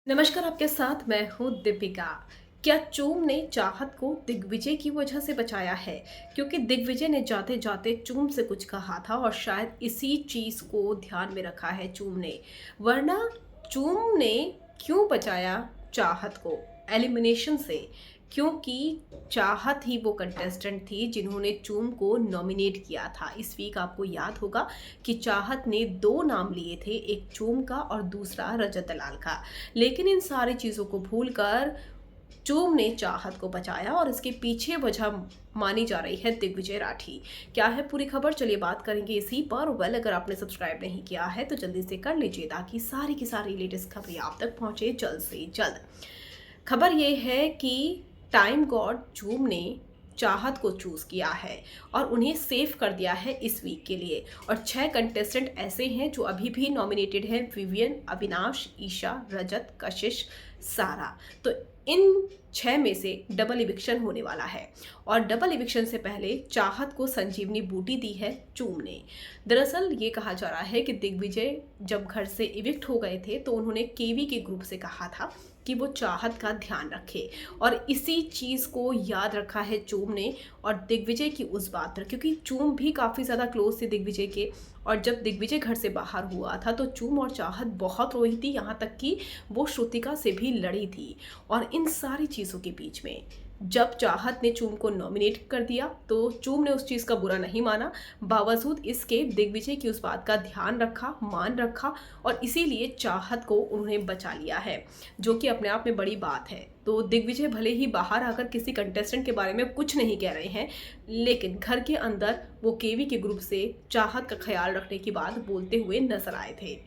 नमस्कार, आपके साथ मैं हूँ दीपिका। क्या चूम ने चाहत को दिग्विजय की वजह से बचाया है? क्योंकि दिग्विजय ने जाते जाते चूम से कुछ कहा था और शायद इसी चीज को ध्यान में रखा है चूम ने। वरना चूम ने क्यों बचाया चाहत को एलिमिनेशन से? क्योंकि चाहत ही वो कंटेस्टेंट थी जिन्होंने चूम को नॉमिनेट किया था। इस वीक आपको याद होगा कि चाहत ने दो नाम लिए थे, एक चूम का और दूसरा रजत दलाल का। लेकिन इन सारी चीज़ों को भूलकर चूम ने चाहत को बचाया और इसके पीछे वजह मानी जा रही है दिग्विजय राठी। क्या है पूरी खबर, चलिए बात करेंगे इसी पर। अगर आपने सब्सक्राइब नहीं किया है तो जल्दी से कर लीजिए ताकि सारी की सारी लेटेस्ट खबरें आप तक पहुंचे जल्द से जल्द। खबर ये है कि टाइम गॉड चूम ने चाहत को चूज किया है और उन्हें सेव कर दिया है इस वीक के लिए। और 6 कंटेस्टेंट ऐसे हैं जो अभी भी नॉमिनेटेड हैं: विवियन, अविनाश, ईशा, रजत, कशिश, सारा। तो इन 6 में से डबल इविक्शन होने वाला है और डबल इविक्शन से पहले चाहत को संजीवनी बूटी दी है चूम ने। दरअसल ये कहा जा रहा है कि दिग्विजय जब घर से इविक्ट हो गए थे तो उन्होंने केवी के ग्रुप से कहा था कि वो चाहत का ध्यान रखे और इसी चीज़ को याद रखा है चूम ने और दिग्विजय की उस बात पर, क्योंकि चूम भी काफ़ी ज़्यादा क्लोज थे दिग्विजय के। और जब दिग्विजय घर से बाहर हुआ था तो चूम और चाहत बहुत रोई थी, यहाँ तक कि वो श्रुतिका से भी लड़ी थी। और इन सारी चीज़ों के बीच में जब चाहत ने चूम को नॉमिनेट कर दिया तो चूम ने उस चीज़ का बुरा नहीं माना। बावजूद इसके दिग्विजय की उस बात का ध्यान रखा, मान रखा और इसीलिए चाहत को उन्होंने बचा लिया है, जो कि अपने आप में बड़ी बात है। तो दिग्विजय भले ही बाहर आकर किसी कंटेस्टेंट के बारे में कुछ नहीं कह रहे हैं, लेकिन घर के अंदर वो केवी के ग्रुप से चाहत का ख्याल रखने की बात बोलते हुए नजर आए थे।